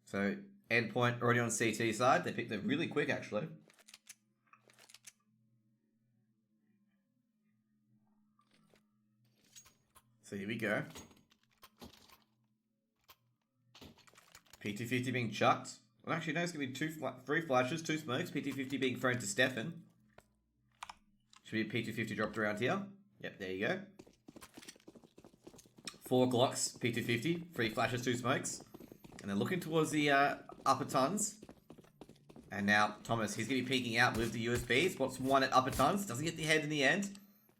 So, Endpoint already on CT side. They picked it really quick, actually. So here we go. PT50 being chucked. Well, actually, no, it's going to be three flashes, 2 smokes. PT50 being thrown to Stefan. Should be a PT50 dropped around here. Yep, there you go. 4 Glocks, PT50, 3 flashes, 2 smokes. And then looking towards the upper tons. And now Thomas, he's going to be peeking out with the USB. Spots 1 at upper tons. Doesn't get the head in the end.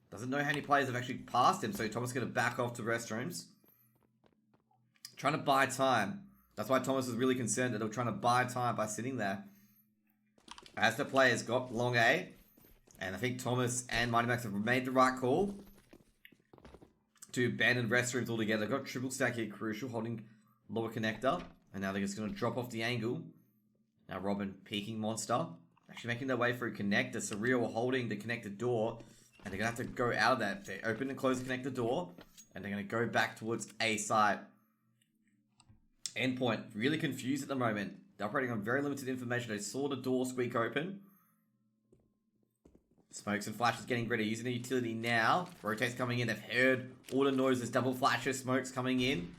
Doesn't know how many players have actually passed him. So Thomas is going to back off to restrooms. Trying to buy time. That's why Thomas was really concerned that they were trying to buy time by sitting there. As the players got long A. And I think Thomas and Mighty Max have made the right call to abandon restrooms altogether. Got triple stack here, crucial, holding lower connector. And now they're just going to drop off the angle. Now Robin peeking monster. Actually making their way through connector. Surreal holding the connector door. And they're going to have to go out of that. They open and close the connector door. And they're going to go back towards A site. Endpoint, really confused at the moment. They're operating on very limited information. They saw the door squeak open. Smokes and flashes getting ready. Using the utility now. Rotates coming in. They've heard all the noises. Double flashes. Smokes coming in.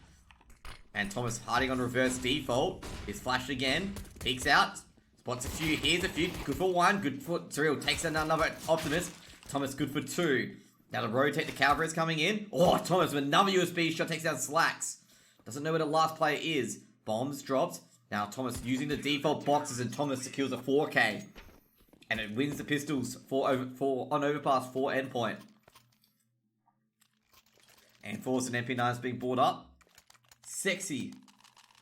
And Thomas hiding on reverse default. Is flashed again. Peeks out. Spots a few. Here's a few. Good for 1. Good for Surreal. Takes another Optimus. Thomas good for 2. Now to rotate the Calvary's coming in. Oh, Thomas with another USB shot takes down Slacks. Doesn't know where the last player is. Bombs dropped. Now Thomas using the default boxes and Thomas secures a 4K. And it wins the pistols on overpass for Endpoint. And Force and MP9 is being brought up. Sexy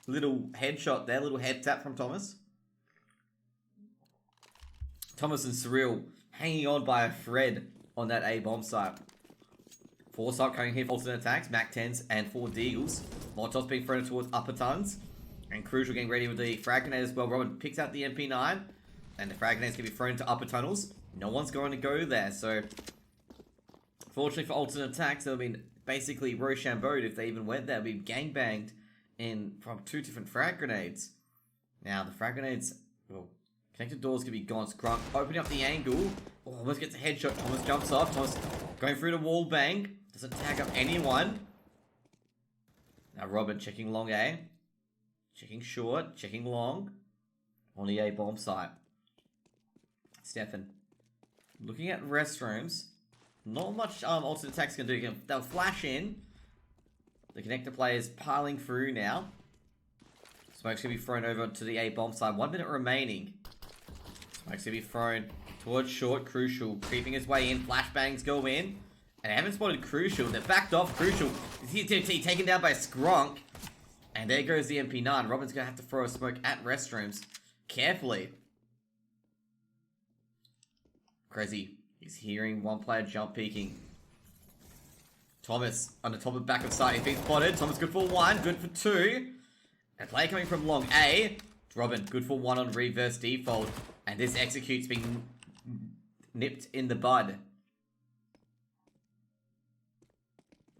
little headshot there. Little head tap from Thomas. Thomas and Surreal hanging on by a thread on that A bomb site. Foresight coming here for alternate attacks. Mac 10s and 4 Deagles. Molotov's being thrown towards upper tons. And Crucial getting ready with the frag grenade as well. Robin picks out the MP9. And the frag grenade's going to be thrown to upper tunnels. No one's going to go there. So, fortunately for alternate attacks, they've been basically Rochambeau'd if they even went there. They've been gangbanged from 2 different frag grenades. Now, the frag grenades... Well, connected doors can be gone. Scrunk opening up the angle. Oh, almost gets a headshot. Thomas jumps off. Thomas going through the wall bang. Doesn't tag up anyone. Now Robin checking long A. Checking short. Checking long. On the A bomb site. Stefan. Looking at restrooms. Not much alternate attacks can do. They'll flash in. The connector players piling through now. Smoke's going to be thrown over to the A bomb side. 1 minute remaining. Smoke's going to be thrown towards short. Crucial creeping his way in. Flashbangs go in. And they haven't spotted Crucial. They're backed off. Crucial is taken down by Skrunk. And there goes the MP9. Robin's going to have to throw a smoke at restrooms. Carefully. Crazy. He's hearing one player jump peeking. Thomas on the top of back of side. He's been spotted. Thomas good for 1. Good for 2. And player coming from long A. Robin good for 1 on reverse default. And this execute's being nipped in the bud.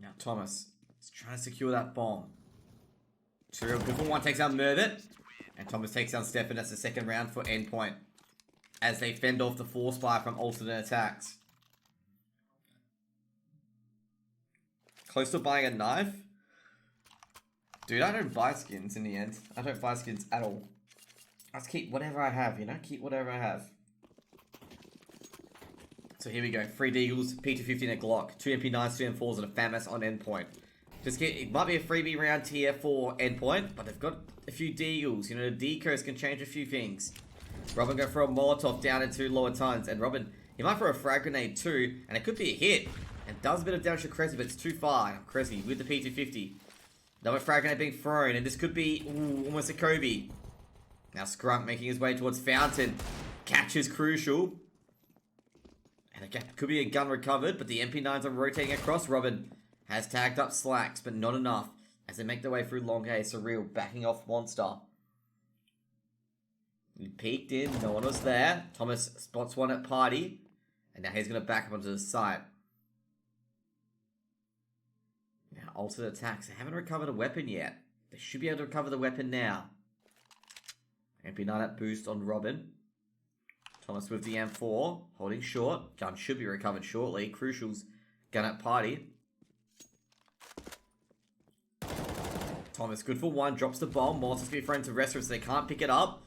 Now Thomas is trying to secure that bomb. Surreal good for 1 takes out Mervit. And Thomas takes down Stefan. That's the second round for Endpoint. As they fend off the force fire from alternate attacks. Close to buying a knife. Dude, I don't buy skins in the end. I don't buy skins at all. I just keep whatever I have, you know? Keep whatever I have. So here we go. 3 Deagles, P250 and a Glock. 2 MP9s, 2 M4s, and a FAMAS on Endpoint. It might be a freebie round here for Endpoint, but they've got a few Deagles. You know, the decos can change a few things. Robin go for a Molotov down into lower tons. And Robin, he might throw a frag grenade too. And it could be a hit. And does a bit of damage to Cressy, but it's too far. Cressy with the P250. Another frag grenade being thrown. And this could be almost a Kobe. Now Skrunk making his way towards Fountain. Catches Crucial. And again, could be a gun recovered. But the MP9s are rotating across. Robin has tagged up Slacks, but not enough. As they make their way through long A. Surreal backing off Monster. He peeked in, no one was there. Thomas spots one at Party. And now he's going to back up onto the site. Now, alternate attacks. They haven't recovered a weapon yet. They should be able to recover the weapon now. MP9 at boost on Robin. Thomas with the M4, holding short. Gun should be recovered shortly. Crucial's gun at party. Thomas, good for one, drops the bomb. Mortis gonna be thrown to restaurants so they can't pick it up.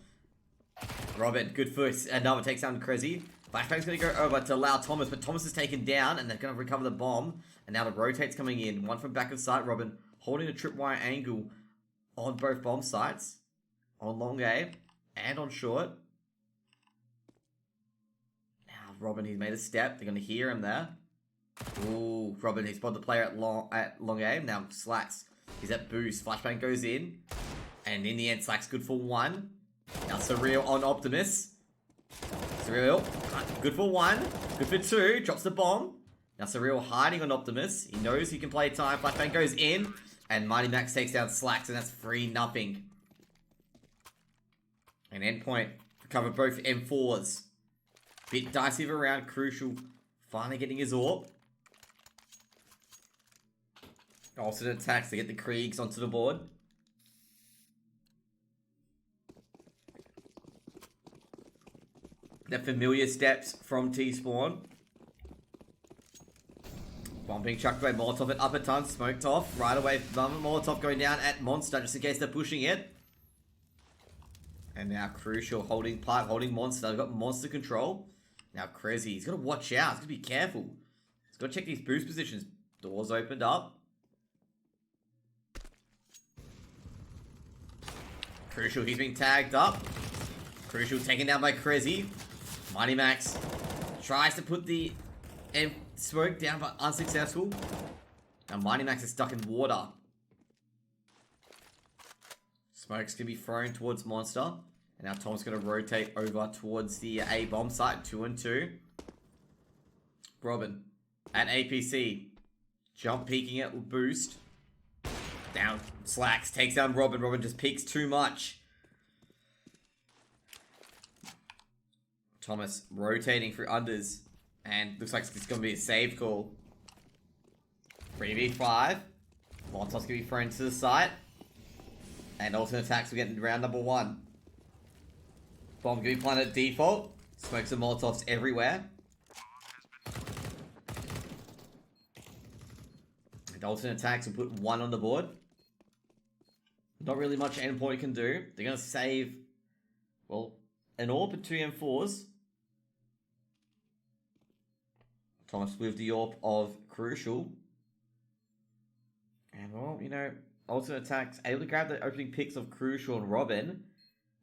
Robin, good for another takes down Crazy. Flashbang's gonna go over to allow Thomas, but Thomas is taken down and they're gonna recover the bomb. And now the rotate's coming in. One from back of sight. Robin holding a tripwire angle on both bomb sites. On long A and on short. Now Robin, he's made a step. They're gonna hear him there. Ooh, Robin, he spotted the player at long A. Now Slacks. He's at boost. Flashbang goes in. And in the end, Slack's good for one. Now Surreal on Optimus. Surreal, good for one. Good for two. Drops the bomb. Now Surreal hiding on Optimus. He knows he can play time. Flashbang goes in. And Mighty Max takes down Slacks. And that's 3-0. And Endpoint recovered both M4s. Bit dicey of a round. Crucial finally getting his AWP. Also attacks to get the Kriegs onto the board. The familiar steps from T-Spawn. Bomb being chucked away. Molotov at upper ton. Smoked off. Right away. Molotov going down at Monster just in case they're pushing it. And now Crucial holding pipe, holding Monster. They've got Monster control. Now Crazy. He's got to watch out. He's got to be careful. He's got to check these boost positions. Doors opened up. Crucial, he's being tagged up. Crucial taken down by Crazy. Mighty Max tries to put the smoke down, but unsuccessful. Now Mighty Max is stuck in water. Smoke's going to be thrown towards Monster. And now Tom's going to rotate over towards the A bomb site. 2 and 2. Robin at APC. Jump peeking at boost. Down. Slacks. Takes down Robin. Robin just peeks too much. Thomas rotating through unders. And looks like it's going to be a save call. 3v5. Molotov's going to be thrown to the site. And alternate attacks will get in round number 1. Bomb going to be planted at default. Smokes and Molotovs everywhere. And alternate attacks will put 1 on the board. Not really much Endpoint can do. They're going to save, well, an AWP and 2 M4s. Thomas with the AWP of Crucial. And, well, you know, alternate attacks able to grab the opening picks of Crucial and Robin.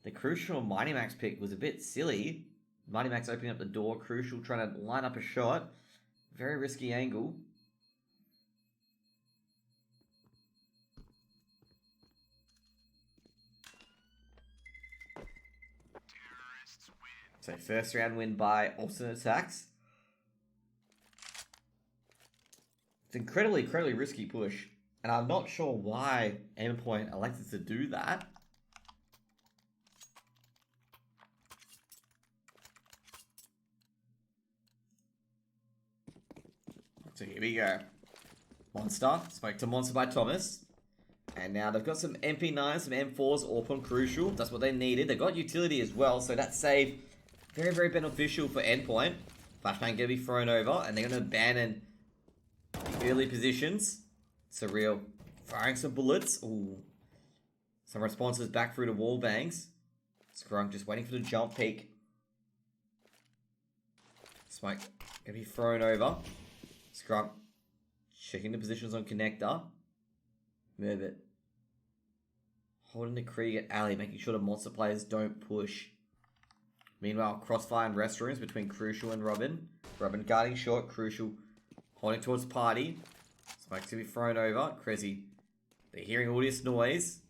The Crucial and Mighty Max pick was a bit silly. Mighty Max opening up the door. Crucial trying to line up a shot. Very risky angle. So first round win by alternate attacks. It's incredibly risky push. And I'm not sure why Endpoint elected to do that. So here we go. Monster. Spoke to Monster by Thomas. And now they've got some MP9s, some M4s, AWP on Crucial. That's what they needed. They've got utility as well, so that save very beneficial for Endpoint. Flashbang going to be thrown over, and they're going to abandon the early positions. Surreal firing some bullets. Ooh. Some responses back through the wall bangs. Scrunk just waiting for the jump peak. Smoke going to be thrown over. Scrunk checking the positions on connector. Move it. Holding the Krieg at alley, making sure the monster players don't push. Meanwhile, crossfire and restrooms between Crucial and Robin. Robin guarding short, Crucial holding towards party. Smoke's to be thrown over. Crazy. They're hearing all this noise.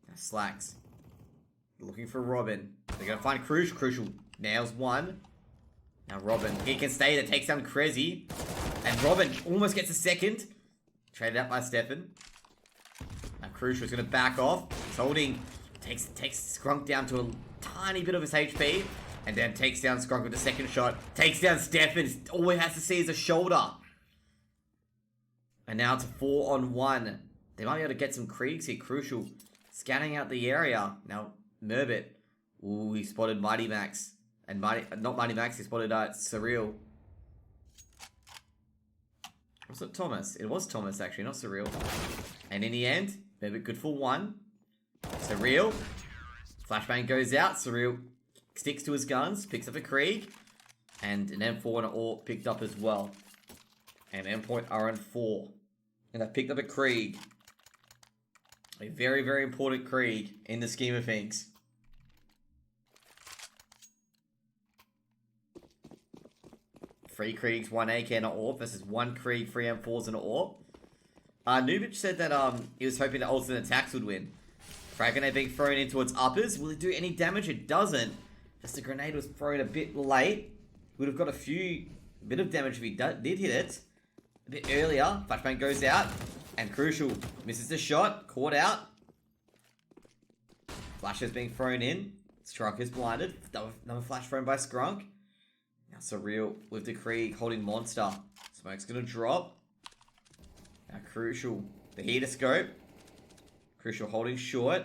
Now Slacks. Looking for Robin. They're going to find Crucial. Crucial nails one. Now Robin. He can stay there. Takes down Crazy. And Robin almost gets a second. Traded out by Stefan. Now Crucial's going to back off. He's holding. Takes Skrunk down to a tiny bit of his HP. And then takes down Skrunk with the second shot. Takes down Stefan. All he has to see is a shoulder. And now it's a 4-on-1. They might be able to get some Kriegs here. Crucial. Scanning out the area. Now, Merbit. Ooh, he spotted Mighty Max. And not Mighty Max, he spotted Surreal. Was it Thomas? It was Thomas, actually, not Surreal. And in the end, maybe good for one. Surreal. Flashbang goes out. Surreal sticks to his guns, picks up a Krieg. And an M4 and an AWP picked up as well. And Endpoint are on 4. And they've picked up a Krieg. A very, very important Krieg in the scheme of things. Three Kriegs, 1 AK and an AWP versus 1 Krieg, 3 M4s and an AWP. Nubich said that he was hoping that alternate attacks would win. Frag grenade being thrown in towards uppers. Will it do any damage? It doesn't. Just the grenade was thrown a bit late. Would have got a bit of damage if he did hit it. A bit earlier. Flashbang goes out. And Crucial misses the shot. Caught out. Flash is being thrown in. Skrunk is blinded. Another flash thrown by Skrunk. Now Surreal with the Krieg holding Monster. Smoke's gonna drop. Now Crucial. The heater scope. Crucial holding short.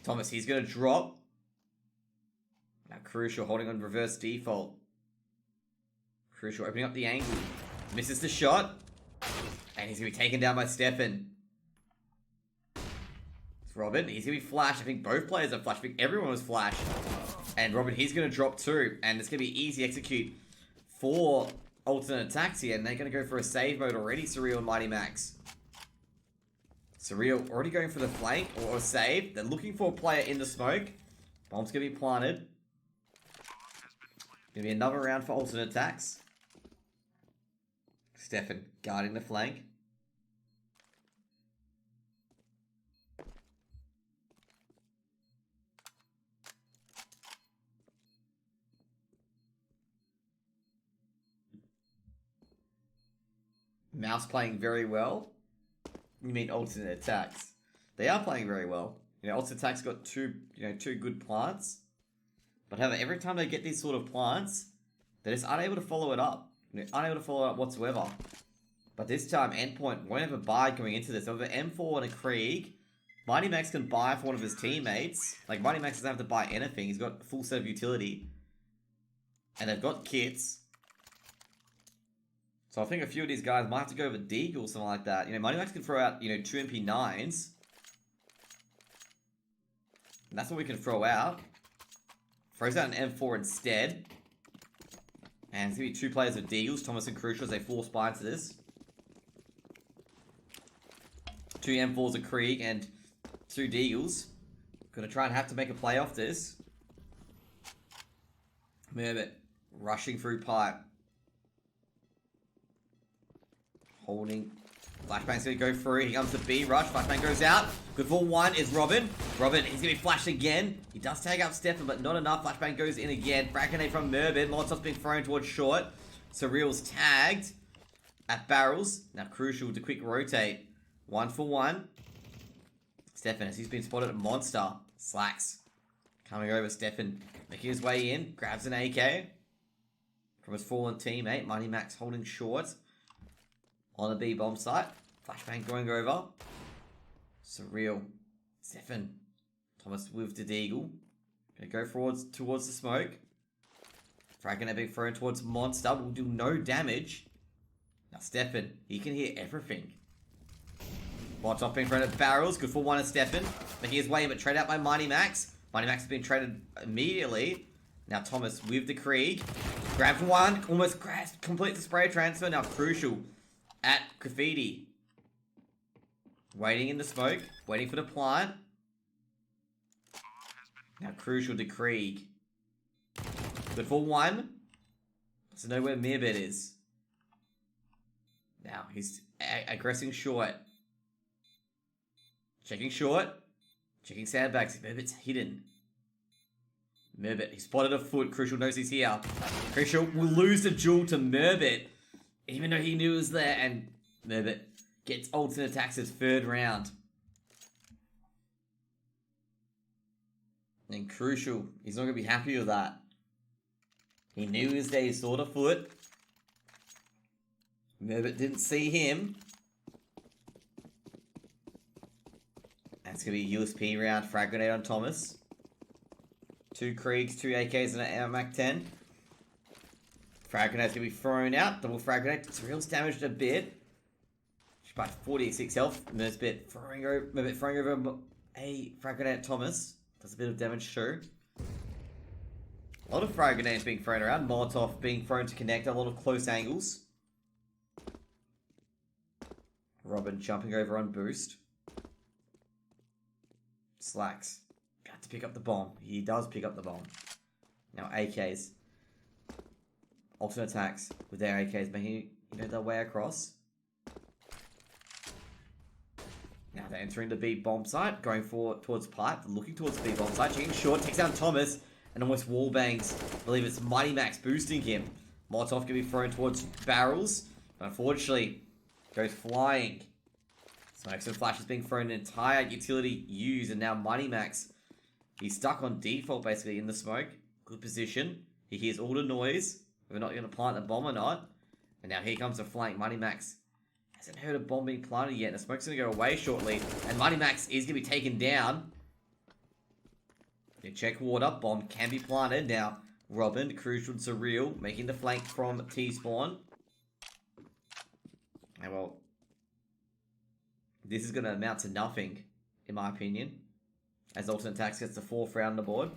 Thomas, he's gonna drop. Now Crucial holding on reverse default. Crucial opening up the angle. Misses the shot. And he's gonna be taken down by Stefan. It's Robin. He's gonna be flashed. I think both players are flashed. I think everyone was flashed. And Robin, he's going to drop too. And it's going to be easy execute for alternate attacks here. And they're going to go for a save mode already, Surreal and Mighty Max. Surreal already going for the flank or a save. They're looking for a player in the smoke. Bomb's going to be planted. Going to be another round for alternate attacks. Stefan guarding the flank. Mouse playing very well. You mean alternate attacks? They are playing very well. You know, alternate attacks got two good plants. But however, every time they get these sort of plants, they're just unable to follow it up. You know, unable to follow it up whatsoever. But this time, Endpoint won't have a buy going into this. Over M4 and a Krieg, Mighty Max can buy for one of his teammates. Like, Mighty Max doesn't have to buy anything. He's got a full set of utility. And they've got kits. So I think a few of these guys might have to go over Deagle or something like that. You know, Mighty Max can throw out, 2 MP9s. And that's what we can throw out. Throws out an M4 instead. And it's going to be 2 players with Deagles, Thomas and Crucial, as they force buy into this. 2 M4s of Krieg and 2 Deagles. Gonna try and have to make a play off this. Merbit rushing through pipe. Holding. Flashbang's gonna go through. Here comes the B rush. Flashbang goes out. Good for one is Robin. Robin, he's gonna be flashed again. He does take out Stefan, but not enough. Flashbang goes in again. Frag grenade from Merbit. Molotov's being thrown towards short. Surreal's tagged at barrels. Now Crucial to quick rotate. 1 for 1. Stefan, as he's been spotted at Monster. Slacks. Coming over, Stefan making his way in. Grabs an AK from his fallen teammate. Mighty Max holding short on the B bomb site. Flashbang going over. Surreal. Stefan. Thomas with the Deagle. Gonna go towards the smoke. Frag gonna be thrown towards Monster. Will do no damage. Now Stefan, he can hear everything. Molotov being thrown at barrels. Good for one of Stefan. Making his way in, but traded out by Mighty Max. Mighty Max has been traded immediately. Now Thomas with the Krieg. Grab for one. Almost grasp. Complete the spray transfer. Now Crucial at Graffiti. Waiting in the smoke. Waiting for the plant. Now Crucial to Krieg. Good for one. Doesn't know where Mearbed is. Now he's aggressing short. Checking short. Checking sandbags. Merbit's hidden. Merbit, he spotted a foot. Crucial knows he's here. Crucial will lose the duel to Merbit, even though he knew he was there. And Merbit gets alternate attacks his 3rd round. And Crucial, he's not going to be happy with that. He knew he was there. He saw the foot. Merbit didn't see him. And it's going to be a USP round. Frag grenade on Thomas. 2 Kriegs, 2 AKs, and an Mac 10. Frag grenade's gonna be thrown out. Double frag grenade. Surreal's damaged a bit. She's by 46 health. Merzbit throwing over a frag grenade at Thomas. Does a bit of damage too. A lot of frag grenades being thrown around. Molotov being thrown to connect. A lot of close angles. Robin jumping over on boost. Slacks. Got to pick up the bomb. He does pick up the bomb. Now AKs. Alternate attacks with their AKs making, their way across. Now they're entering the B bomb site, going towards pipe, looking towards the B bomb site, checking short, takes down Thomas, and almost wall bangs. I believe it's Mighty Max boosting him. Molotov can be thrown towards barrels, but unfortunately, goes flying. Smokes and flashes being thrown, an entire utility used, and now Mighty Max, he's stuck on default basically in the smoke. Good position. He hears all the noise. We're not going to plant the bomb or not. And now here comes the flank. Mighty Max hasn't heard a bomb being planted yet. The smoke's going to go away shortly. And Mighty Max is going to be taken down. Check water. Bomb can be planted. Now, Robin, Crucial, and Surreal making the flank from T-spawn. And well, this is going to amount to nothing, in my opinion. As Alternate Tax gets the 4th round on the board.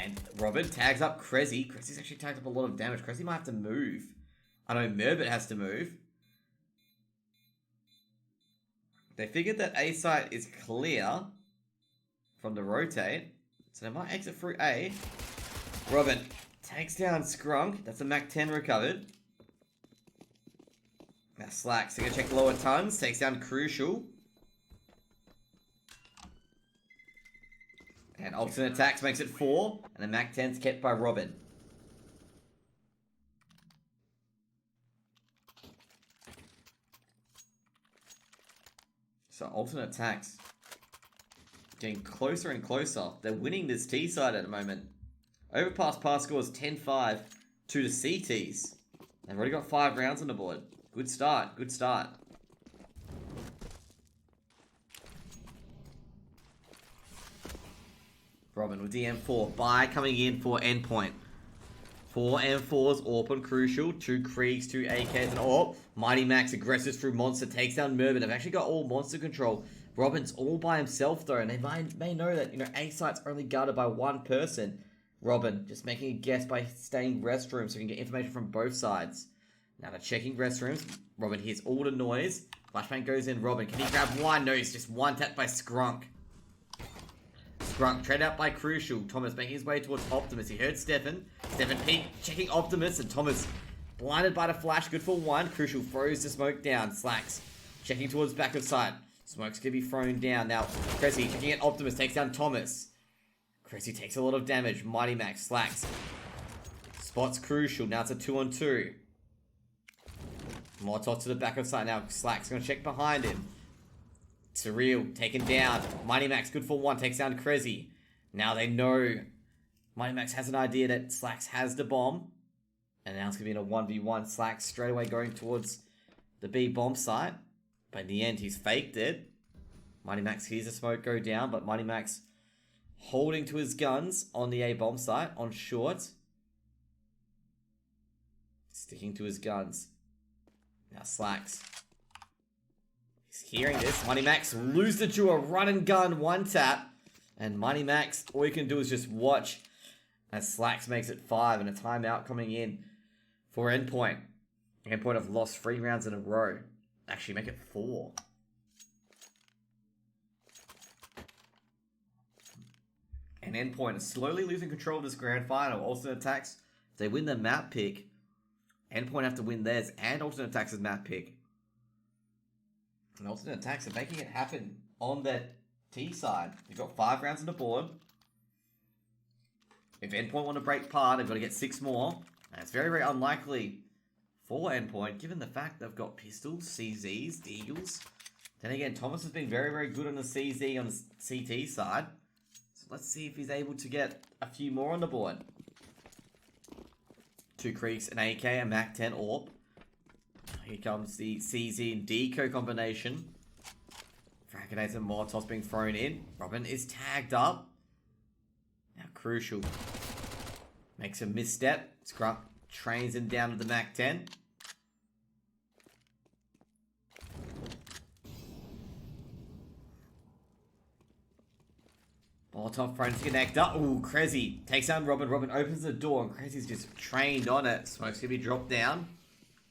And Robin tags up Crezzy. Crezzy's actually tagged up a lot of damage. Crezzy might have to move. I know Merbit has to move. They figured that A site is clear from the rotate. So they might exit through A. Robin takes down Skrunk. That's a Mac 10 recovered. Now Slacks. They're going to check lower tons. Takes down Crucial. And Alternate Attacks makes it 4. And the Mac 10's kept by Robin. So Alternate Attacks getting closer and closer. They're winning this T side at the moment. Overpass pass scores 10-5 to the CTs. They've already got 5 rounds on the board. Good start. Good start. Robin with the M4. Buy coming in for Endpoint. 4 M4s, AWP on Crucial. 2 Kriegs, 2 AKs, and AWP. Mighty Max aggresses through Monster, takes down Merbit. They've actually got all monster control. Robin's all by himself though, and they may know that, A site's only guarded by 1 person. Robin just making a guess by staying restrooms so he can get information from both sides. Now they're checking restrooms. Robin hears all the noise. Flashbang goes in. Robin, can he grab one? No, he's just one tap by Skrunk. Skrunk trade out by Crucial. Thomas making his way towards Optimus. He heard Stefan. Stefan peek checking Optimus, and Thomas blinded by the flash. Good for 1. Crucial throws the smoke down. Slacks checking towards back of sight. Smoke's gonna be thrown down. Now Cressy checking at Optimus, takes down Thomas. Cressy takes a lot of damage. Mighty Max Slacks spots Crucial. Now it's a 2-on-2. Molotov to the back of sight. Now Slacks gonna check behind him. Surreal taken down. Mighty Max good for 1, takes down Crezzy. Now they know Mighty Max has an idea that Slacks has the bomb. And now it's going to be in a 1v1. Slacks straight away going towards the B bomb site. But in the end, he's faked it. Mighty Max hears the smoke go down, but Mighty Max holding to his guns on the A bomb site, on short. Sticking to his guns. Now Slacks. He's hearing this. Mighty Max loses it to a run and gun 1-tap. And Mighty Max, all you can do is just watch as Slacks makes it 5 and a timeout coming in for Endpoint. Endpoint have lost 3 rounds in a row. Actually, make it 4. And Endpoint is slowly losing control of this grand final. Alternate Attacks, if they win the map pick, Endpoint have to win theirs and Alternate Attacks' map pick. And Alternate Attacks are making it happen on that T side. They've got 5 rounds on the board. If Endpoint want to break par, they've got to get 6 more. And it's very, very unlikely for Endpoint, given the fact they've got pistols, CZs, Deagles. Then again, Thomas has been very, very good on the CZ on the CT side. So let's see if he's able to get a few more on the board. 2 Creeks, an AK, a Mac 10 AWP. Here comes the CZ and Deco combination. Frag grenades and Molotovs being thrown in. Robin is tagged up. Now Crucial makes a misstep. Scrump trains him down to the Mac 10. Molotov thrown to connector. Ooh, Krezzy takes down Robin. Robin opens the door and Krezzy's just trained on it. Smoke's gonna be dropped down.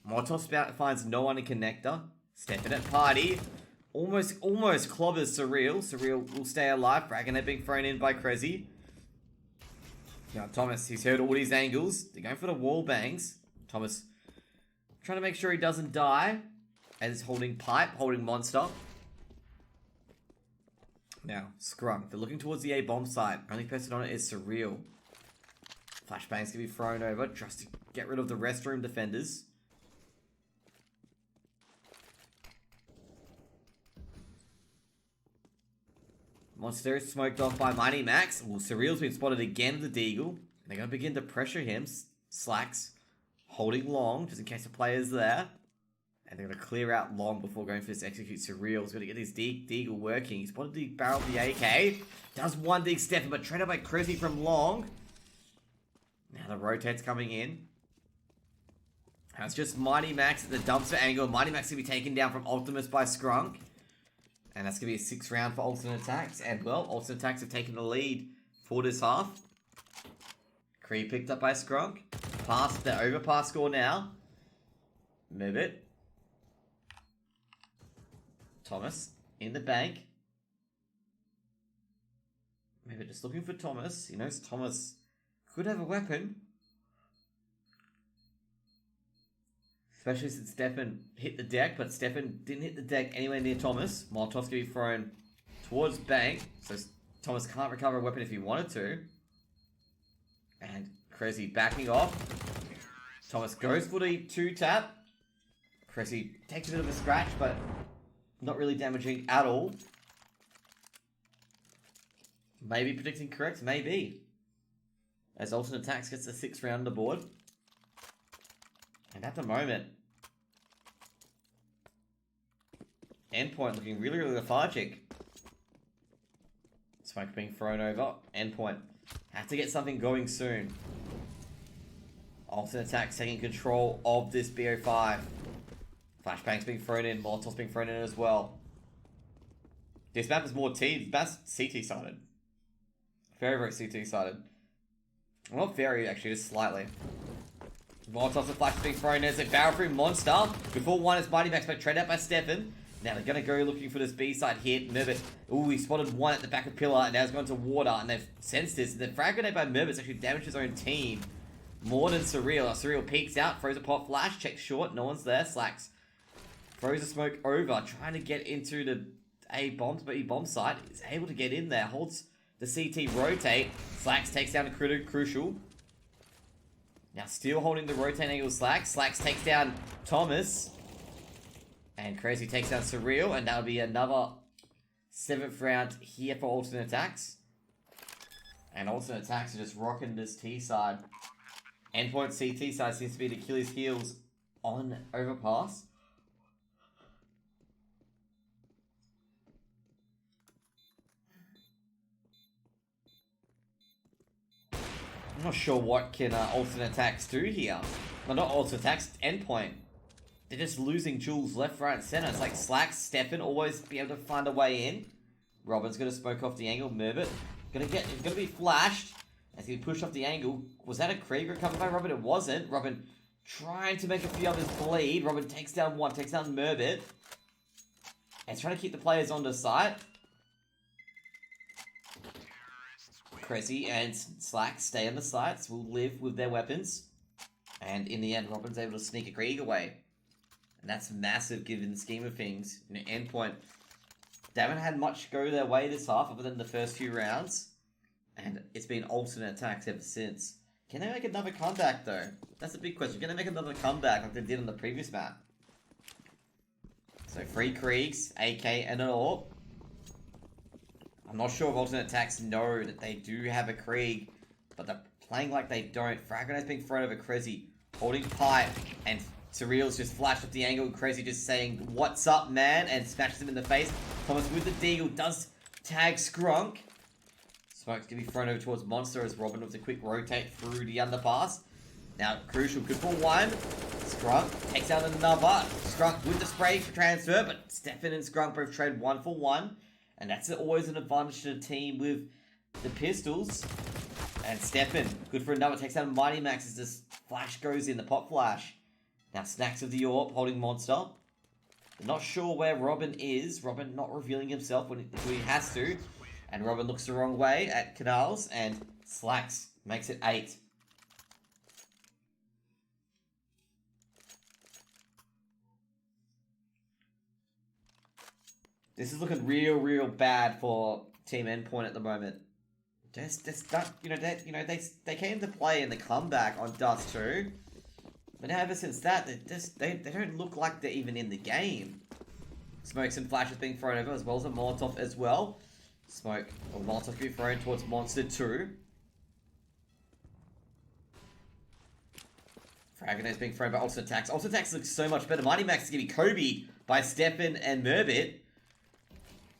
Molotov spout finds no one in connector. Stepping at party. Almost clobbers Surreal. Surreal will stay alive. Fragonite being thrown in by Krezzy. Now Thomas, he's heard all these angles. They're going for the wall bangs. Thomas trying to make sure he doesn't die. And is holding pipe, holding monster. Now, Scrum. They're looking towards the A bomb site. Only person on it is Surreal. Flashbangs can be thrown over just to get rid of the restroom defenders. Monster is smoked off by Mighty Max. Well, Surreal's been spotted again with the Deagle. They're going to begin to pressure him. Slacks holding long, just in case the player's there. And they're going to clear out long before going for this execute. Surreal's going to get his Deagle working. He spotted the barrel of the AK. Does one dig step, but trained by Krezzy from long. Now the rotate's coming in. Now it's just Mighty Max at the dumpster angle. Mighty Max going to be taken down from Optimus by Skrunk. And that's going to be a 6th round for Alternate Attacks. And well, Alternate Attacks have taken the lead for this half. Kree picked up by Skrunk. Past the overpass score now. Move it. Thomas in the bank. Maybe just looking for Thomas. He knows Thomas could have a weapon. Especially since Stefan hit the deck, but Stefan didn't hit the deck anywhere near Thomas. Molotov's going to be thrown towards bank, so Thomas can't recover a weapon if he wanted to. And Krezzy backing off. Thomas goes for the 2-tap. Krezzy takes a bit of a scratch, but not really damaging at all. Maybe predicting correct, maybe. As Alternate Attacks gets the 6th round on the board. And at the moment, Endpoint looking really, really lethargic. Smoke being thrown over. Endpoint have to get something going soon. Alternate Attacks taking control of this BO5. Flashbangs being thrown in. Molotovs being thrown in as well. This map is more CT sided. Very, very CT sided. Well, not very, actually, just slightly. Molotovs and Flash being thrown in as a barrel through monster. Before one is Mighty Max, but trade out by Stefan. Now they're going to go looking for this B side hit. Merbit. Ooh, he spotted one at the back of Pillar, and now he's gone to water, and they've sensed this. The frag grenade by Merbit's actually damaged his own team more than Surreal. Surreal peeks out, throws a pot flash, checks short, no one's there. Slacks throws a smoke over, trying to get into the A bomb site. Is able to get in there, holds the CT rotate. Slacks takes down a Crucial. Now still holding the rotate angle Slacks. Slacks takes down Thomas. And Krezzy takes down Surreal, and that'll be another 7th round here for Alternate Attacks. And Alternate Attacks are just rocking this T side. Endpoint CT side seems to be the Achilles heels on overpass. I'm not sure what can Alternate Attacks do here. Well, not Alternate Attacks, Endpoint. They're just losing jewels left, right, and center. It's like Slacks, Stefan always be able to find a way in. Robin's gonna smoke off the angle, Merbit. Gonna be flashed as he pushed off the angle. Was that a Krieg recovered by Robin? It wasn't. Robin trying to make a few others bleed. Robin takes down one, takes down Merbit. And he's trying to keep the players onto site. Krezzy and Slacks stay on the sites, will live with their weapons. And in the end, Robin's able to sneak a Krieg away. And that's massive given the scheme of things. You know, Endpoint, they haven't had much go their way this half other than the first few rounds. And it's been Alternate Attacks ever since. Can they make another comeback though? That's a big question. Can they make another comeback like they did on the previous map? So 3 Kriegs, AK and an AWP. I'm not sure if Alternate Attacks know that they do have a Krieg, but they're playing like they don't. Frag grenade's being thrown over Krezzy, holding pipe, and Surreal's just flashed up the angle. Krezzy just saying, "What's up, man?" and smashes him in the face. Thomas with the deagle does tag Skrunk. Smoke's going to be thrown over towards Monster as Robin with a quick rotate through the underpass. Now, Crucial good for one. Scrunk takes out another. Scrunk with the spray for transfer, but Stefan and Scrunk both trade 1 for 1. And that's always an advantage to the team with the pistols. And Stefan, good for another, takes out Mighty Max as this flash goes in, the pop flash. Now, Snacks of the Orb holding Monster. They're not sure where Robin is. Robin not revealing himself when he has to. And Robin looks the wrong way at Canals, and Slacks makes it 8. This is looking real bad for Team Endpoint at the moment. They came to play in the comeback on Dust 2, but now ever since that, they don't look like they're even in the game. Smokes and flashes being thrown over, as well as a Molotov as well. Molotov being thrown towards Monster 2. Frag is being thrown by aTTaX. aTTaX looks so much better. Mighty Max is going to be Kobe by Stefan and Merbit.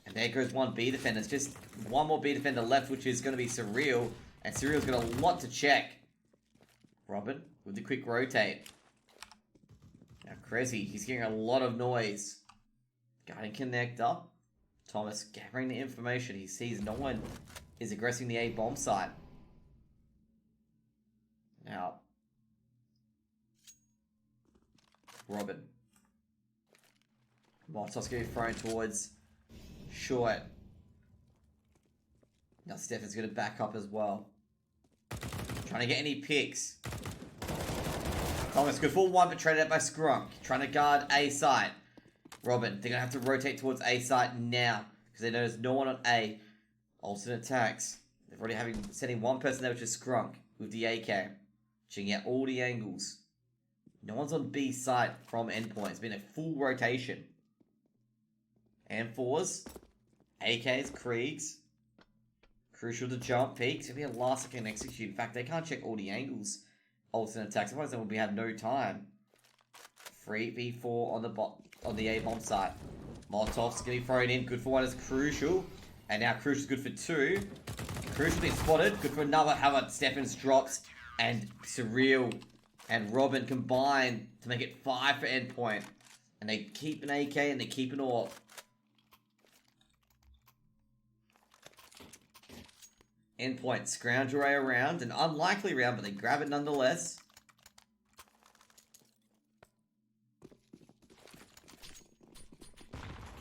And there goes one B defender. It's just one more B defender left, which is going to be Surreal. And Surreal's got a lot to check. Robin with the quick rotate. Now Crezzy, he's hearing a lot of noise. Guarding connector. Thomas gathering the information. He sees no one is aggressing the A bomb site. Now, Robin. Molotov's going to be thrown towards Short. Now Stefan's going to back up as well. Trying to get any picks. Thomas good for one, but traded out by Scrunk. Trying to guard A site. Robin, they're going to have to rotate towards A site now, because they know there's no one on A. Alternate attacks. They're already sending one person there, which is Scrunk, with the AK. Checking out all the angles. No one's on B site from Endpoint. It's been a full rotation. M4s. AKs, Kriegs. Crucial to jump, peeks. It'll be a last second execute. In fact, they can't check all the angles. Alternate attacks. Otherwise, they will have no time. 3v4 on the A bomb site. Molotov's going to be thrown in. Good for one is Crucial. And now Crucial's good for 2. Crucial being spotted. Good for another. How about Stefan's drops? And Surreal and Robin combine to make it 5 for Endpoint. And they keep an AK and they keep an AWP. Endpoint scrounge your way around. An unlikely round, but they grab it nonetheless.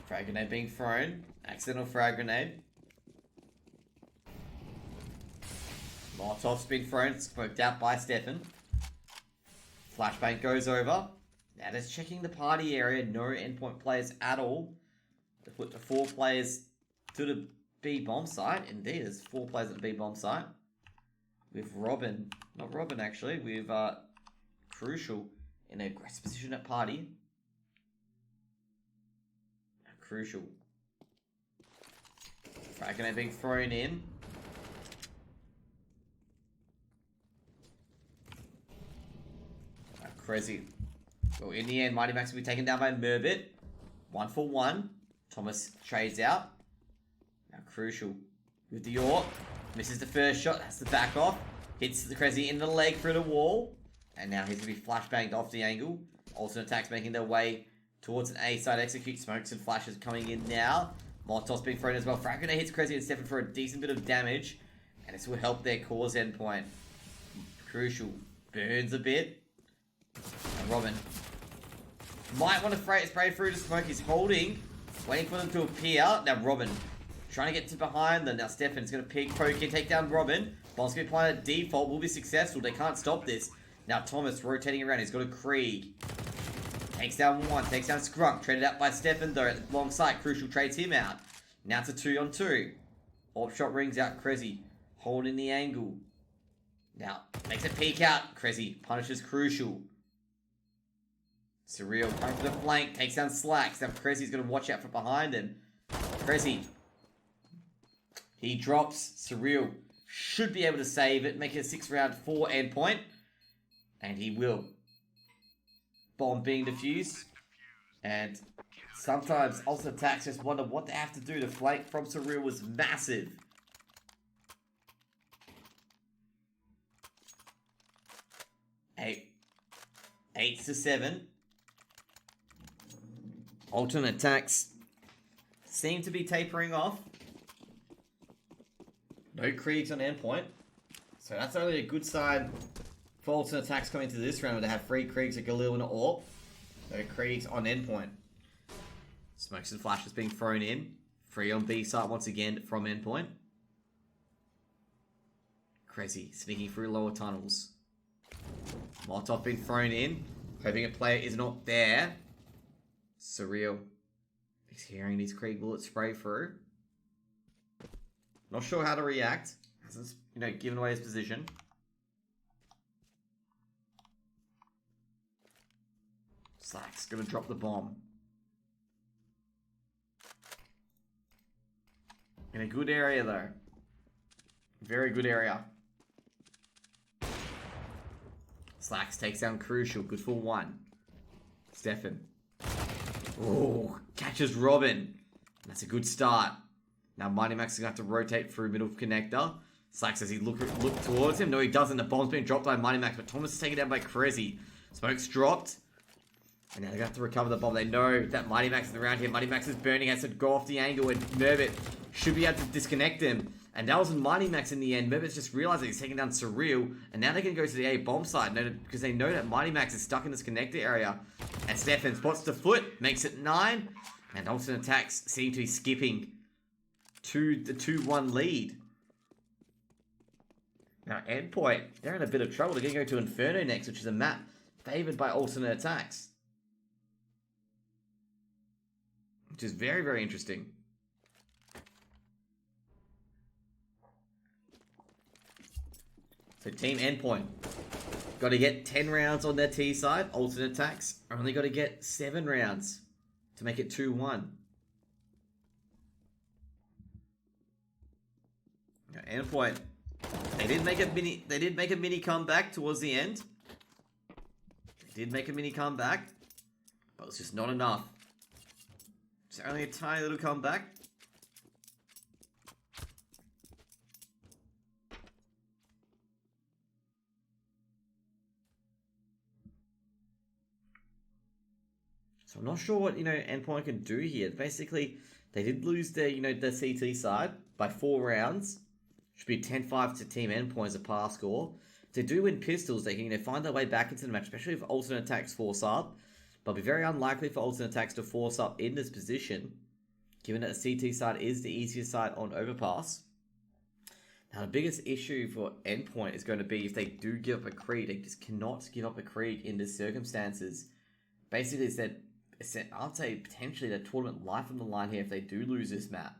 Frag grenade being thrown. Accidental frag grenade. Molotov's been thrown. Smoked out by Stefan. Flashbang goes over. Now just checking the party area. No Endpoint players at all. They put the 4 players to the B bomb site. Indeed, there's 4 players at the B bomb site. With Robin. Not Robin actually. With Crucial in a aggressive position at party. Crucial. Frag grenade being thrown in. Crazy. Well, in the end, Mighty Max will be taken down by Merbit. 1 for 1. Thomas trades out. Now Crucial with the AWP. Misses the first shot. Has to back off. Hits the Crazy in the leg through the wall. And now he's going to be flashbanged off the angle. Alternate attacks making their way towards an A side execute. Smokes and flashes coming in now. Molotov's being thrown as well. Frag grenade hits Crazy and Stefan for a decent bit of damage. And this will help their cause Endpoint. Crucial burns a bit. And Robin might want to spray through to Smoke. He's holding. Waiting for them to appear. Now Robin trying to get to behind them. Now Stefan's going to poke in, take down Robin. Bomb's going to be applied at default. Will be successful. They can't stop this. Now Thomas rotating around. He's got a Krieg. Takes down one. Takes down Scrunk. Traded out by Stefan though. At the long side. Crucial trades him out. Now it's a 2-on-2. AWP shot rings out. Crazy holding the angle. Now makes a peek out. Crazy punishes Crucial. Surreal coming for the flank. Takes down Slacks. Now Crazy's going to watch out from behind him. Crazy. He drops. Surreal should be able to save it. Make it a 6-round for Endpoint. And he will. Bomb being defused. And sometimes also aTTaX just wonder what they have to do. The flank from Surreal was massive. 8 to 7. Alternate attacks seem to be tapering off. No Kriegs on Endpoint. So that's only a good sign for alternate attacks coming to this round, where they have 3 Kriegs at Galil and Orb. No Kriegs on Endpoint. Smokes and flashes being thrown in. 3 on B side once again from Endpoint. Crazy, sneaking through lower tunnels. Molotov being thrown in. Hoping a player is not there. Surreal. He's hearing these Krieg bullets spray through. Not sure how to react. Hasn't, given away his position. Slack's gonna drop the bomb. In a good area though. Very good area. Slacks takes down Crucial. Good for 1. Stefan. Oh, catches Robin. That's a good start. Now Mighty Max is going to have to rotate through middle connector. Slacks as he look towards him. No, he doesn't. The bomb's being dropped by Mighty Max, but Thomas is taken down by Crazy. Smoke's dropped. And now they're going to have to recover the bomb. They know that Mighty Max is around here. Mighty Max is burning. Has to go off the angle, and Merbit should be able to disconnect him. And that wasn't Mighty Max in the end. Merbit's just realized that he's taking down Surreal. And now they can go to the A bomb side because they know that Mighty Max is stuck in this connector area. And Stefan spots the foot, makes it 9. And alternate attacks seem to be skipping to the 2-1 lead. Now Endpoint, they're in a bit of trouble. They're going to go to Inferno next, which is a map favored by alternate attacks. Which is very, very interesting. So Team Endpoint got to get 10 rounds on their T side. Alternate attacks only got to get 7 rounds to make it 2-1. Now, Endpoint, they did make a mini comeback towards the end. They did make a mini comeback, but it's just not enough. It's only a tiny little comeback. So I'm not sure what, Endpoint can do here. Basically, they did lose their, the CT side by 4 rounds. Should be 10-5 to Team Endpoint as a pass score. If they do win pistols, they can, find their way back into the match, especially if alternate attacks force up. But it'll be very unlikely for alternate attacks to force up in this position, given that the CT side is the easiest side on overpass. Now, the biggest issue for Endpoint is going to be if they do give up a Krieg. They just cannot give up a Krieg in these circumstances. Basically, I'd say potentially the tournament life on the line here if they do lose this map.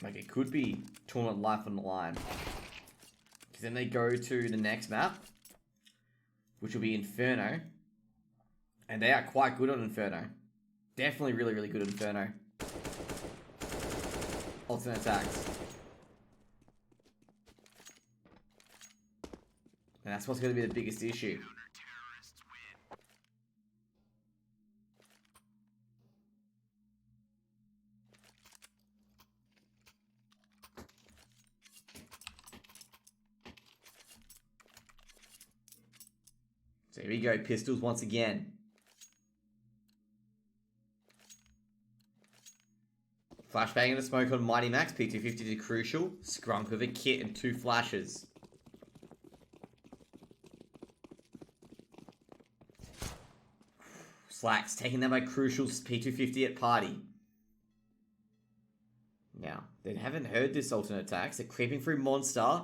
Like, it could be tournament life on the line. Because then they go to the next map, which will be Inferno. And they are quite good on Inferno. Definitely really, really good at Inferno. Alternate attacks. And that's what's going to be the biggest issue. So here we go, pistols once again. Flashbang in the smoke on Mighty Max, P250 to Crucial. Scrunk with a kit and 2 flashes. Slacks taking them by Crucial's P250 at Party. Now, they haven't heard this alternate attacks. They're creeping through Monster.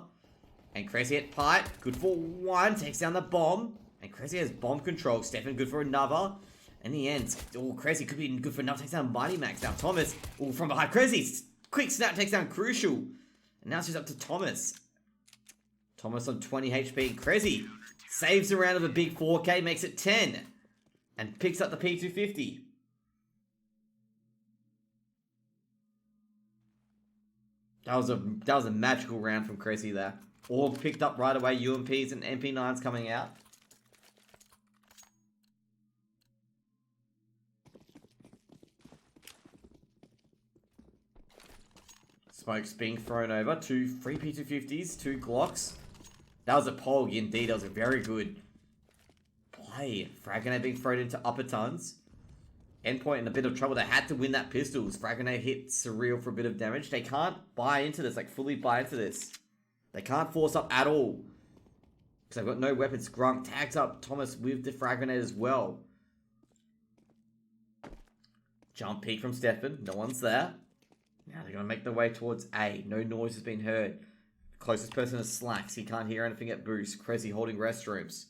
And Crazy at Pipe, good for 1, takes down the bomb. And Crazy has bomb control. Stefan good for another. In the end, Crazy could be good for another. Takes down Mighty Max. Now Thomas, from behind Crazy. Quick snap takes down Crucial. And now she's up to Thomas. Thomas on 20 HP. Crazy saves a round of a big 4K, makes it 10. And picks up the P250. That was a magical round from Crazy there. All picked up right away. UMPs and MP9s coming out. Smoke's being thrown over. 3 P250s, 2 Glocks. That was a pog, indeed. That was a very good play. Frag grenade being thrown into upper tons. Endpoint in a bit of trouble. They had to win that pistols. Frag grenade hit Surreal for a bit of damage. They can't buy into this, like fully buy into this. They can't force up at all. Because they've got no weapons. Grunk tags up Thomas with the frag grenade as well. Jump peek from Stefan. No one's there. Now they're going to make their way towards A. No noise has been heard. Closest person is Slacks. He can't hear anything at boost. Cressy holding restrooms.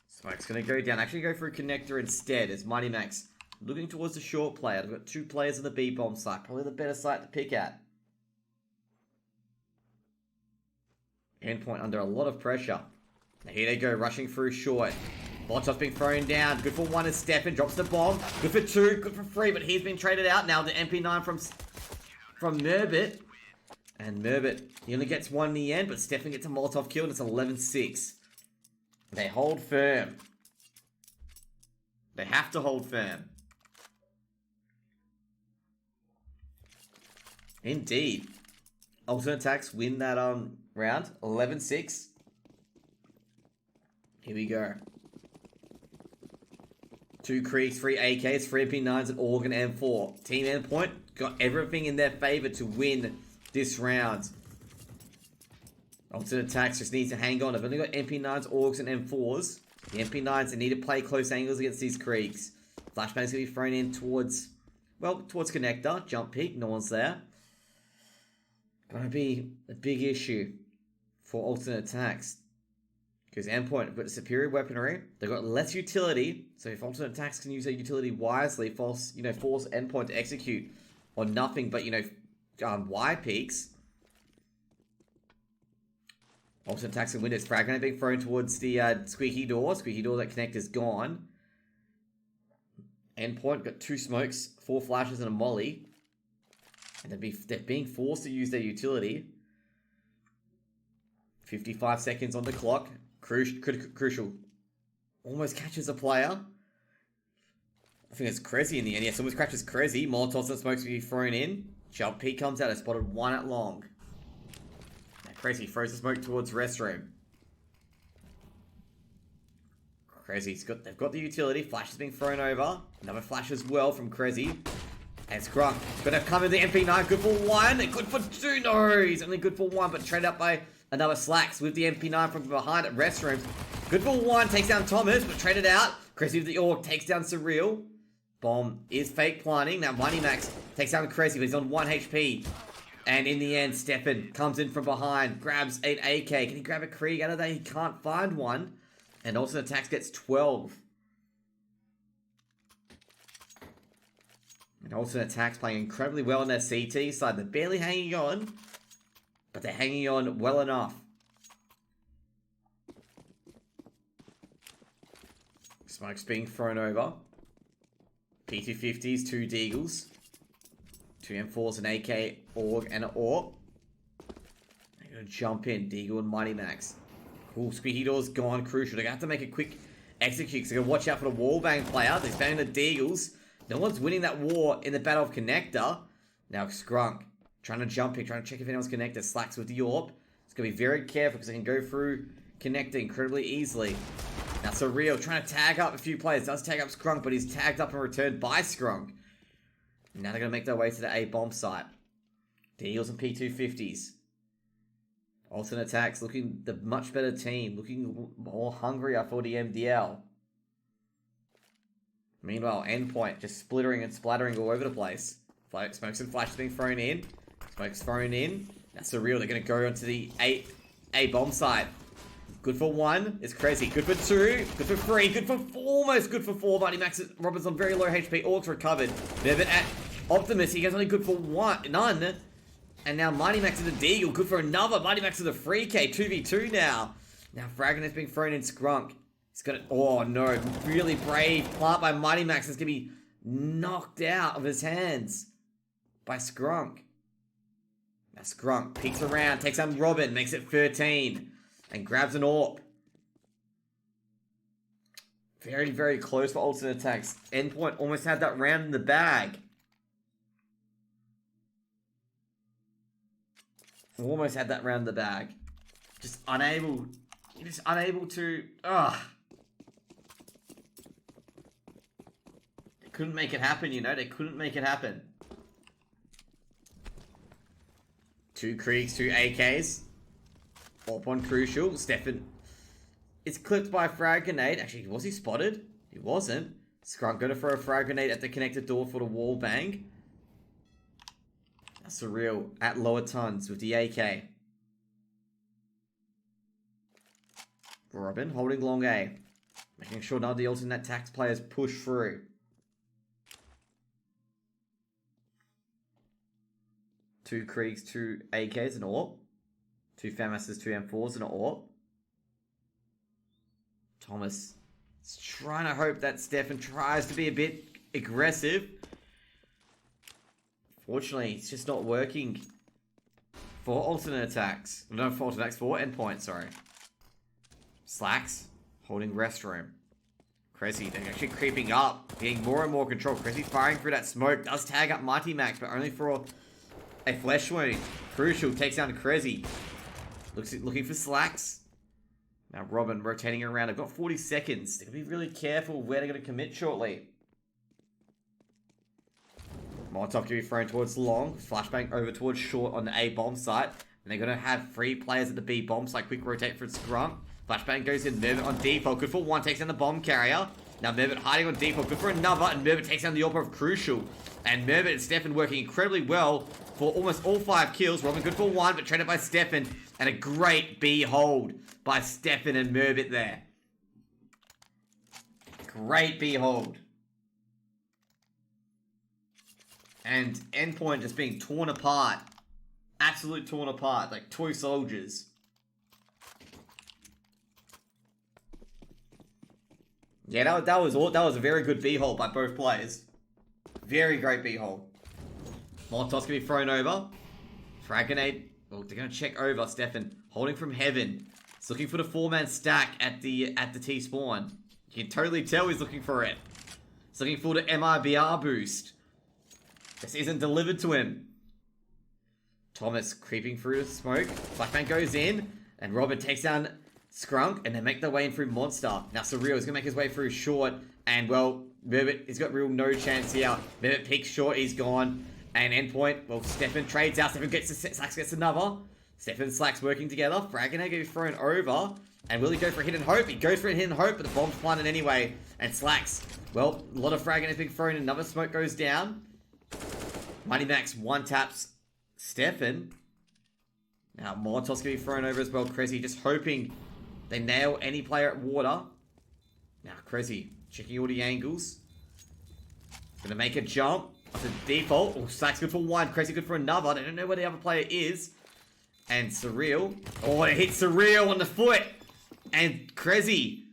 Smoke's going to go down. Actually go for a connector instead as Mighty Max looking towards the short player. They've got 2 players on the B bomb site. Probably the better site to pick at. Endpoint under a lot of pressure. Now here they go, rushing through short. Molotov being thrown down. Good for 1 is Stefan. Drops the bomb. Good for 2. Good for 3. But he's been traded out now. The MP9 from Merbit. And Merbit, he only gets 1 in the end. But Stefan gets a Molotov kill. And it's 11-6. They hold firm. They have to hold firm. Indeed. Alternate attacks win that round. 11-6. Here we go. 2 Creeks, 3 AKs, 3 MP9s, and Organ M4. Team Endpoint got everything in their favor to win this round. Alternate attacks just needs to hang on. I've only got MP9s, Orgs, and M4s. The MP9s, they need to play close angles against these Creeks. Flashbang's going to be thrown in towards, well, towards connector. Jump peek, no one's there. Going to be a big issue for alternate attacks. Because Endpoint have got superior weaponry. They've got less utility. So if alternate attacks can use their utility wisely, force Endpoint to execute on nothing but, wide peaks. Alternate attacks and windows. Frag grenade being thrown towards the squeaky door. Squeaky door, that connector's gone. Endpoint got 2 smokes, 4 flashes, and a molly. And they're being forced to use their utility. 55 seconds on the clock. Crucial. Almost catches a player. I think it's Cressy in the end. Yes, almost catches Cressy. Molotovs and smokes will be thrown in. Jump peek comes out. I spotted 1 at long. Now Cressy throws the smoke towards restroom. They've got the utility. Flash is being thrown over. Another flash as well from Cressy. And Scrunk gonna come in the MP9. Good for 1. Good for 2. No, he's only good for 1, but traded up by another Slacks with the MP9 from behind at restrooms. Good for 1. Takes down Thomas, but traded out. Cressy with the Orc takes down Surreal. Bomb is fake planting. Now Mighty Max takes down Cressy, but he's on 1 HP. And in the end, Stefan comes in from behind, grabs an AK. Can he grab a Krieg out of there? He can't find one. And also attacks gets 12. And alternate attacks playing incredibly well on their CT side. They're barely hanging on, but they're hanging on well enough. Smoke's being thrown over. P250s, 2 Deagles, 2 M4s, an AK, Org, and an AWP. They're going to jump in. Deagle and Mighty Max. Cool, squeaky door's gone. Crucial. They're going to have to make a quick execute, because they're going to watch out for the wallbang player. They're banging the Deagles. No one's winning that war in the Battle of Connector. Now Scrunk trying to jump in, trying to check if anyone's connected. Slacks with the AWP. It's going to be very careful because they can go through Connector incredibly easily. Now Surreal trying to tag up a few players. Does tag up Scrunk, but he's tagged up and returned by Scrunk. And now they're going to make their way to the A bomb site. Deals and P250s. Alternate attacks looking the much better team. Looking more hungrier for the MDL. Meanwhile, Endpoint just splittering and splattering all over the place. Smokes and flashes being thrown in. Smoke's thrown in. That's Surreal. They're going to go onto the A bomb site. Good for 1. It's Cressy. Good for 2. Good for 3. Good for 4. Almost good for 4. Mighty Max Roberts on very low HP. Orcs recovered. Never at Optimus. He gets only good for 1. None. And now Mighty Max is a Deagle. Good for another. Mighty Max is a 3K. 2v2 now. Now Fragment is being thrown in Scrunk. He's got it. Oh no. Really brave plant by Mighty Max. Is going to be knocked out of his hands by Scrunk. Now Scrunk peeks around. Takes out Robin. Makes it 13. And grabs an AWP. Very, very close for alternate attacks. Endpoint almost had that round in the bag. Almost had that round in the bag. Just unable. You're just unable to. Ugh. They couldn't make it happen, you know? They couldn't make it happen. 2 Kriegs, 2 AKs. Up on Crucial. Stefan is clipped by a frag grenade. Actually, was he spotted? He wasn't. Scrunk gonna throw a frag grenade at the connected door for the wall bang. That's surreal at lower tons with the AK. Robin holding long A. Making sure none of the alternate tax players push through. Two Kriegs, 2 AKs, and AWP. 2 FAMASs, 2 M4s, and an AWP. Thomas is trying to hope that Stefan tries to be a bit aggressive. Fortunately, it's just not working for alternate attacks. No, for alternate attacks, for Endpoint, sorry. Slacks holding restroom. Cressy, they're actually creeping up, getting more and more control. Cressy firing through that smoke, does tag up Mighty Max, but only for a flesh wound. Crucial takes down Cressy. Looking for Slacks. Now Robin rotating around. They've got 40 seconds. They're going to be really careful where they're going to commit shortly. Molotov can be thrown towards long. Flashbang over towards short on the A bomb site. And they're going to have 3 players at the B bomb site. Quick rotate for Scrunk. Flashbang goes in. Mervit on default. Good for 1. Takes down the bomb carrier. Now Mervit hiding on default. Good for another. And Mervit takes down the AWP of Crucial. And Mervit and Stefan working incredibly well for almost all 5 kills. Robin good for 1, but traded by Stefan. And a great B hold by Stefan and Mervit there. Great B hold. And Endpoint just being torn apart. Absolutely torn apart. Like toy soldiers. Yeah, that was a very good B hold by both players. Very great B hold. Molotov's gonna be thrown over. Frag grenade. Oh, they're gonna check over. Stefan holding from heaven. He's looking for the 4-man stack at the T spawn. You can totally tell he's looking for it. He's looking for the MIBR boost. This isn't delivered to him. Thomas creeping through the smoke. Flashbang goes in, and Robin takes down Scrunk, and they make their way in through Monster. Now Surreal is gonna make his way through short, and well, Mervit, he's got real no chance here. Mervit peeks short, he's gone. And Endpoint, well, Stefan trades out. Stefan gets Slacks gets another. Stefan and Slacks working together. Frag grenade gonna be thrown over. And will he go for a hidden hope? He goes for a hidden hope, but the bomb's planted anyway. And Slacks, well, a lot of frag grenades being thrown. Another smoke goes down. Mighty Max 1 taps Stefan. Now Molotov's gonna be thrown over as well. Cressy just hoping they nail any player at water. Now Cressy checking all the angles. Gonna make a jump. Off the default. Oh, Slacks good for 1. Cressy good for another. They don't know where the other player is. And Surreal. Oh, it hits Surreal on the foot. And Cressy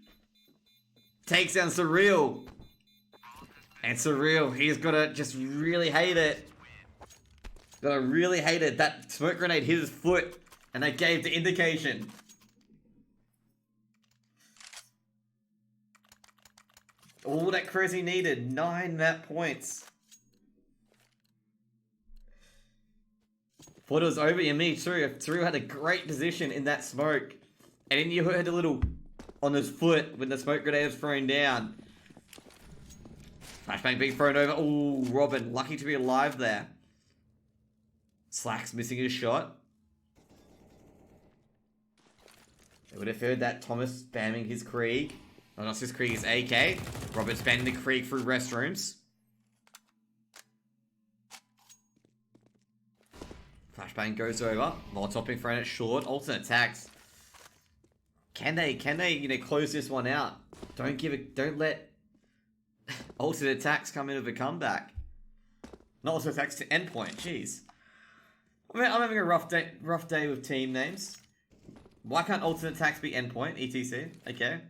takes down Surreal. And Surreal, he's gotta just really hate it. Gotta really hate it. That smoke grenade hit his foot. And they gave the indication. All that Cressy needed. 9 map points. Thought it was over. Yeah, me too. Surreal had a great position in that smoke. And then you heard a little on his foot when the smoke grenade was thrown down. Flashbang being thrown over. Oh, Robin. Lucky to be alive there. Slacks missing his shot. They would have heard that Thomas spamming his Krieg. Oh, not his Krieg, his AK. Robin spamming the Krieg through restrooms. Flashbang goes over. Molotov being thrown at short. Alternate attacks. Can they, close this one out? Don't let alternate attacks come in with a comeback. Not alternate attacks to Endpoint, jeez. I'm having a rough day with team names. Why can't alternate attacks be Endpoint, ETC? Okay.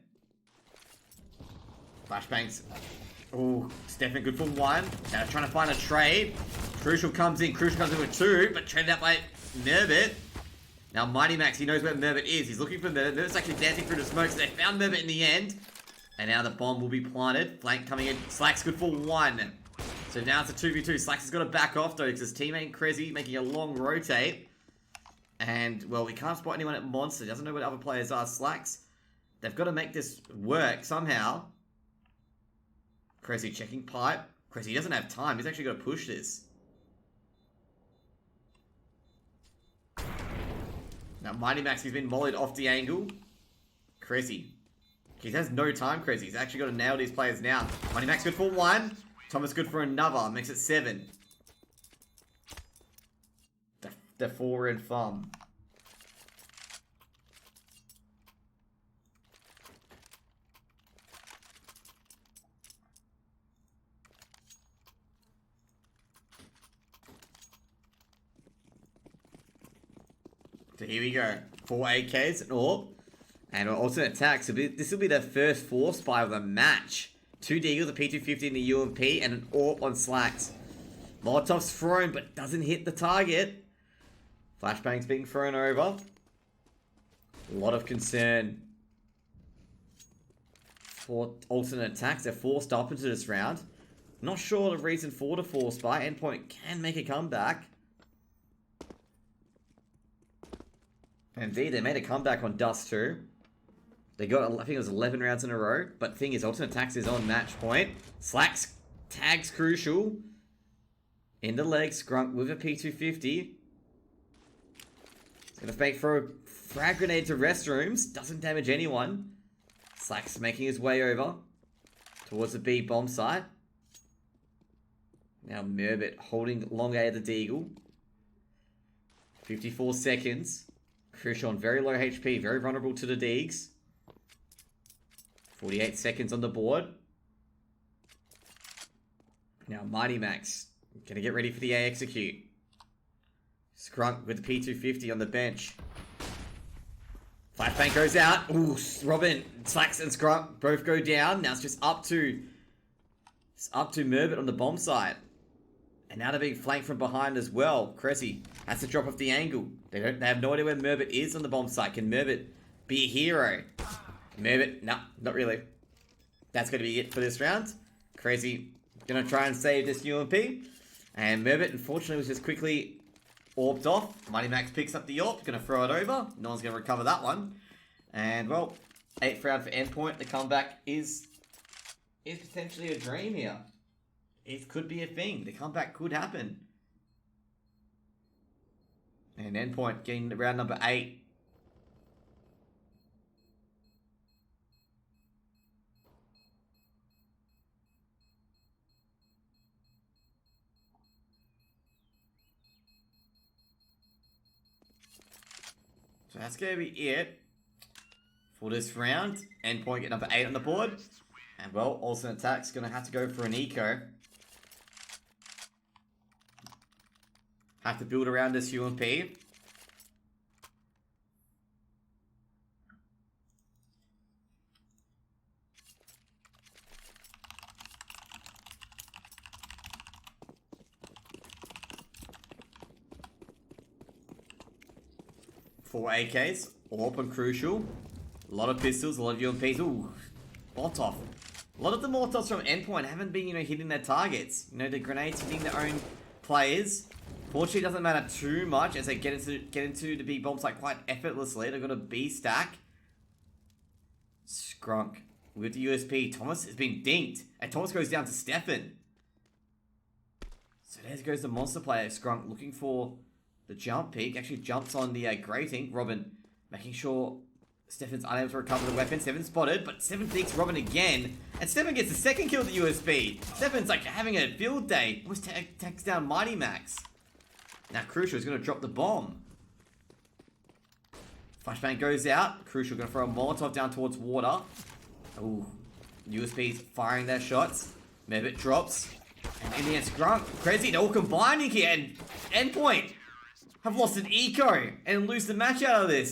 Flashbangs. Oh, Stefan good for 1. Now trying to find a trade. Crucial comes in with 2, but traded out by Mervit. Now Mighty Max, he knows where Mervit is. He's looking for Mervit. Mervit's actually dancing through the smoke, so they found Mervit in the end. And now the bomb will be planted. Flank coming in. Slacks good for 1. So now it's a 2v2. Slacks has got to back off though, because his teammate Cressy making a long rotate. And, well, we can't spot anyone at Monster. Doesn't know what other players are. Slacks. They've got to make this work somehow. Crazy checking pipe. Crazy doesn't have time. He's actually got to push this. Now, Mighty Max, he's been mollied off the angle. Crazy. He has no time, Crazy. He's actually got to nail these players now. Mighty Max good for 1. Thomas good for another. Makes it 7. The 4 in farm. So here we go. 4 AKs, an AWP, and alternate attack. So this will be the first force buy of the match. 2 Deagles, a P250 in the UMP, and an AWP on Slacks. Molotov's thrown, but doesn't hit the target. Flashbang's being thrown over. A lot of concern for alternate attacks. They're forced up into this round. Not sure the reason for the force buy. Endpoint can make a comeback. Indeed, they made a comeback on Dust too. They got, I think it was 11 rounds in a row. But the thing is, alternate attacks is on match point. Slacks tags crucial. In the leg, Scrunk with a P250. He's gonna fake throw a frag grenade to restrooms. Doesn't damage anyone. Slacks making his way over towards the B bomb site. Now Merbit holding long A of the Deagle. 54 seconds. Crucial on very low HP, very vulnerable to the Deags. 48 seconds on the board. Now Mighty Max gonna get ready for the A execute. Scrunk with the P250 on the bench. Flashbang goes out. Ooh, Robin, Slacks and Scrunk both go down. Now it's just up to Merbit on the bomb site. And now they're being flanked from behind as well. Cressy has to drop off the angle. They have no idea where Merbit is on the bomb site. Can Merbit be a hero? Merbit, no, not really. That's going to be it for this round. Crazy going to try and save this UMP. And Merbit, unfortunately, was just quickly AWP'd off. Mighty Max picks up the AWP, going to throw it over. No one's going to recover that one. And, well, 8th round for Endpoint. The comeback is potentially a dream here. It could be a thing. The comeback could happen. And Endpoint getting round number 8. So that's going to be it for this round. Endpoint get number 8 on the board. And, well, alternate attack's going to have to go for an eco. Have to build around this UMP. Four AKs, AWP and crucial. A lot of pistols, a lot of UMPs. Ooh, Molotov. A lot of the Molotovs from Endpoint haven't been, hitting their targets. The grenades hitting their own players. Fortunately, it doesn't matter too much as they get into the big bomb site quite effortlessly. They've got a B stack. Scrunk with the USP. Thomas has been dinked. And Thomas goes down to Stefan. So there goes the monster player. Scrunk looking for the jump peak. Actually jumps on the grating. Robin making sure Stefan's unable to recover the weapon. Stefan spotted, but Stefan peeks Robin again. And Stefan gets the second kill with the USB. Stefan's like having a field day. Almost takes down Mighty Max. Now Crucial is going to drop the bomb. Flashbang goes out. Crucial going to throw a Molotov down towards water. Ooh. USP's firing their shots. Merbit drops. And in the end, Scrunk, Crazy, they're all combining here. And Endpoint have lost an eco and lose the match out of this.